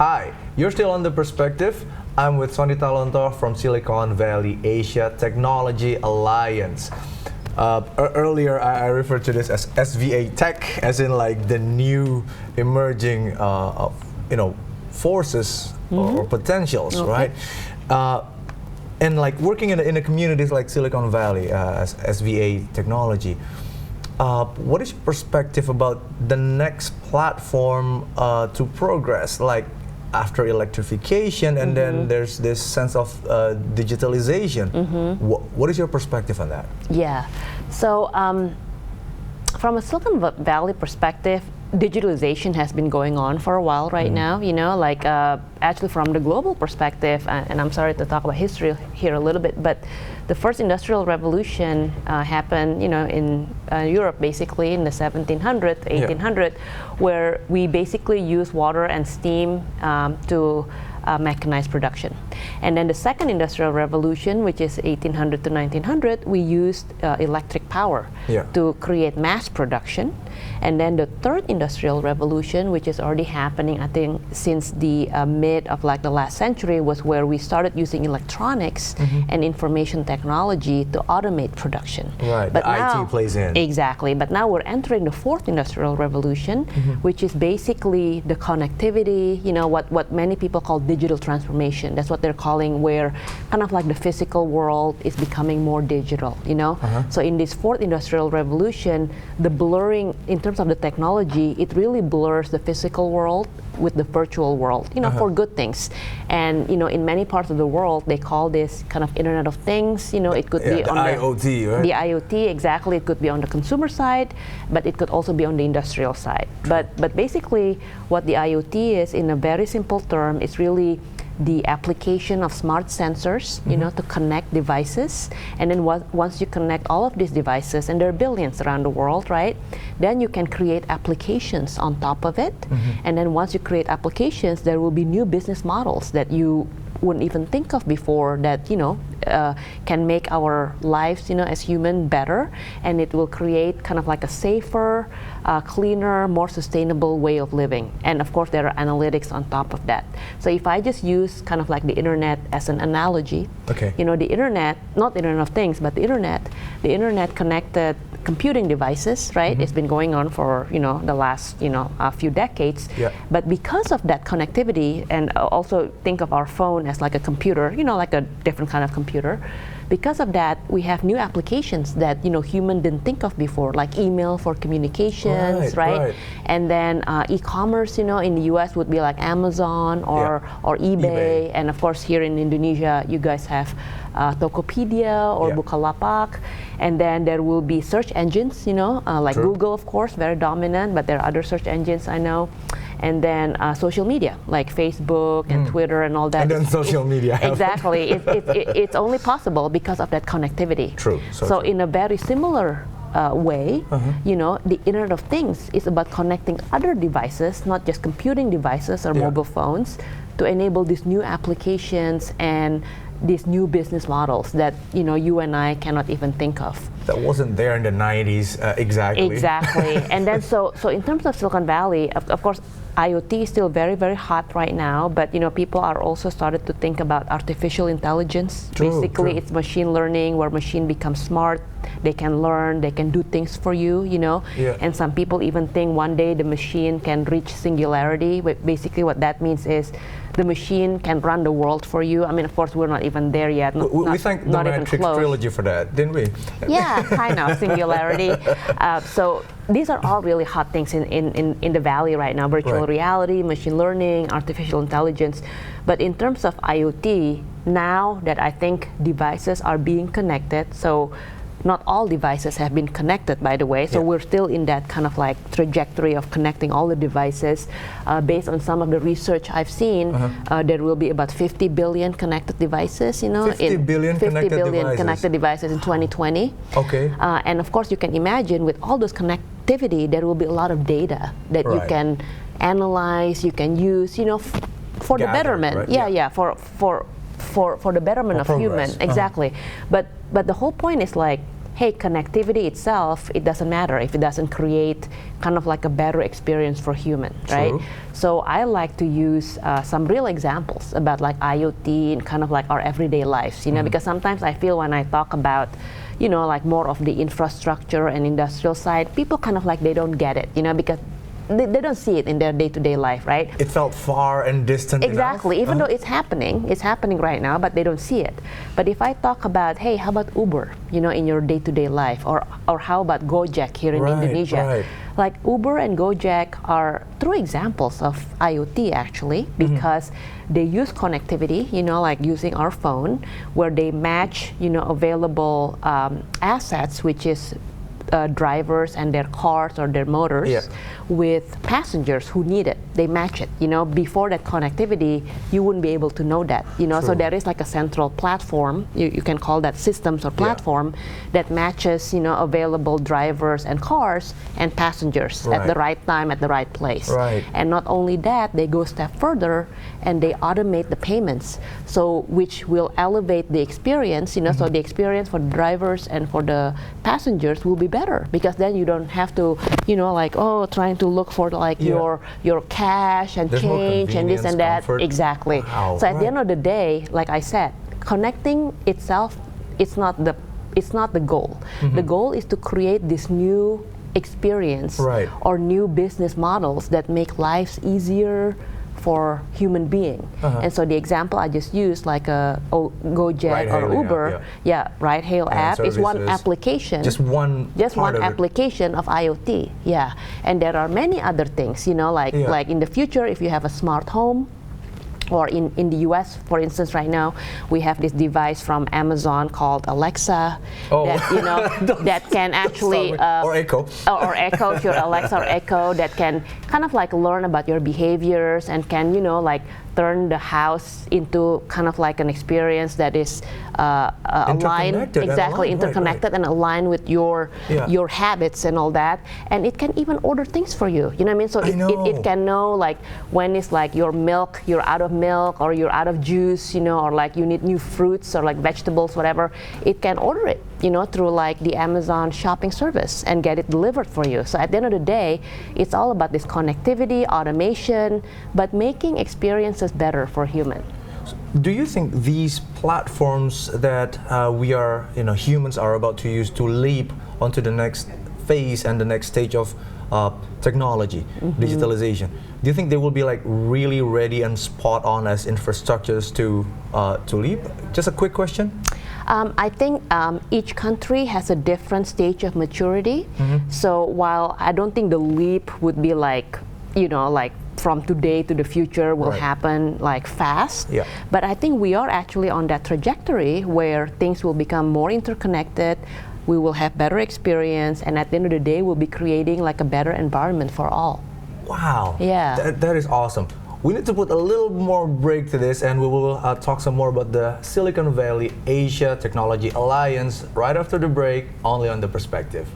Hi, you're still on The Perspective. I'm with Sonita Lotoh from Silicon Valley Asia Technology Alliance. Earlier, I referred to this as SVA Tech, as in like the new emerging, forces or potentials, right? And like working in a communities like Silicon Valley as SVA Technology. What is your perspective about the next platform to progress, like after electrification, and then there's this sense of digitalization? What is your perspective on that? Yeah, so from a Silicon Valley perspective, digitalization has been going on for a while right now, actually from the global perspective, and I'm sorry to talk about history here a little bit, but the first industrial revolution happened, in Europe, basically in the 1700s, 1800s, where we basically use water and steam to mechanize production. And then the second industrial revolution, which is 1800 to 1900, we used electric power to create mass production. And then the third industrial revolution, which is already happening, I think, since the mid of like the last century, was where we started using electronics and information technology to automate production. Right, but now, IT plays in. Exactly, but now we're entering the fourth industrial revolution, which is basically the connectivity, what many people call digital transformation. That's what they're calling, where kind of like the physical world is becoming more digital, So in this fourth industrial revolution, the blurring, in terms of the technology, it really blurs the physical world with the virtual world, for good things. And, in many parts of the world, they call this kind of Internet of Things. It could be on the IoT, right? The IoT, exactly. It could be on the consumer side, but it could also be on the industrial side. But basically, what the IoT is, in a very simple term, is really the application of smart sensors, to connect devices. And then once you connect all of these devices, and there are billions around the world, right? Then you can create applications on top of it. And then once you create applications, there will be new business models that you wouldn't even think of before that, can make our lives, as human better. And it will create kind of like a safer, cleaner, more sustainable way of living. And of course, there are analytics on top of that. So if I just use kind of like the internet as an analogy, the internet, not the Internet of Things, but the internet connected computing devices, right? It's been going on for, the last, a few decades. But because of that connectivity, and also think of our phone as like a computer, like a different kind of computer. Because of that, we have new applications that human didn't think of before, like email for communications, right? And then e-commerce, in the U.S. would be like Amazon or eBay, and of course here in Indonesia, you guys have Tokopedia or Bukalapak, and then there will be search engines, like Google, of course, very dominant, but there are other search engines I know. And then social media, like Facebook and Twitter and all that. And then social media. Exactly. It's only possible because of that connectivity. True. So in a very similar way, the Internet of Things is about connecting other devices, not just computing devices or mobile phones, to enable these new applications and these new business models that you and I cannot even think of. That wasn't there in the 90s, exactly. Exactly. And then so in terms of Silicon Valley, of course, IoT is still very, very hot right now, but people are also started to think about artificial intelligence. Basically, it's machine learning, where machine becomes smart, they can learn, they can do things for you, And some people even think one day the machine can reach singularity. Basically, what that means is the machine can run the world for you. I mean, of course, we're not even there yet. We thanked the Matrix trilogy for that, didn't we? Yeah, kind of, singularity. So these are all really hot things in the Valley right now, virtual reality, machine learning, artificial intelligence. But in terms of IoT, now that I think devices are being connected, so not all devices have been connected, by the way, so we're still in that kind of like trajectory of connecting all the devices. Based on some of the research I've seen, there will be about 50 billion connected devices, 50 billion connected devices in 2020. Okay. And of course, you can imagine with all those connectivity, there will be a lot of data that you can analyze, you can use, for the betterment. For the betterment of human. Exactly. But the whole point is like, hey, connectivity itself, it doesn't matter if it doesn't create kind of like a better experience for human, right? True. So I like to use some real examples about like IoT and kind of like our everyday lives, you know, because sometimes I feel when I talk about, you know, like more of the infrastructure and industrial side, people kind of like they don't get it, you know, because they don't see it in their day-to-day life, right? It felt far and distant Exactly, enough. even though it's happening right now, but they don't see it. But if I talk about, hey, how about Uber, you know, in your day-to-day life, or how about Gojek here in Indonesia? Right. Like Uber and Gojek are true examples of IoT actually, because they use connectivity, you know, like using our phone, where they match, you know, available assets, which is drivers and their cars or their motors with passengers who need it. They match it. You know, before that connectivity, you wouldn't be able to know that. You know, so there is like a central platform. You can call that systems or platform that matches, you know, available drivers and cars and passengers at the right time at the right place. Right. And not only that, they go a step further and they automate the payments, so which will elevate the experience. You know, so the experience for the drivers and for the passengers will be better, because then you don't have to, you know, like trying to look for like your cash and There's change and this and that. Comfort. Exactly. Wow. So at the end of the day, like I said, connecting itself, it's not the goal. The goal is to create this new experience or new business models that make lives easier for human being. And so the example I just used, like a Gojek or Uber, ride hail app is one application. Just one application of IoT. Yeah, and there are many other things. You know, like in the future, if you have a smart home. Or in the US, for instance, right now, we have this device from Amazon called Alexa that, you know, that can actually... or Echo. Or Echo, if you're Alexa or Echo, that can kind of like learn about your behaviors and can, you know, like turn the house into kind of like an experience that is aligned, interconnected and aligned with your habits and all that. And it can even order things for you. You know what I mean? So it can know like when it's like your milk, you're out of milk, or you're out of juice, you know, or like you need new fruits or like vegetables, whatever. It can order it, you know, through like the Amazon shopping service and get it delivered for you. So at the end of the day, it's all about this connectivity, automation, but making experiences better for human. Do you think these platforms that we are, you know, humans are about to use to leap onto the next phase and the next stage of technology, digitalization, do you think they will be like really ready and spot on as infrastructures to leap? Just a quick question. I think each country has a different stage of maturity. So while I don't think the leap would be like, you know, like from today to the future will happen like fast, but I think we are actually on that trajectory where things will become more interconnected. We will have better experience, and at the end of the day, we'll be creating like a better environment for all. Wow. Yeah. That is awesome. We need to put a little more break to this, and we will talk some more about the Silicon Valley Asia Technology Alliance right after the break, only on The Perspective.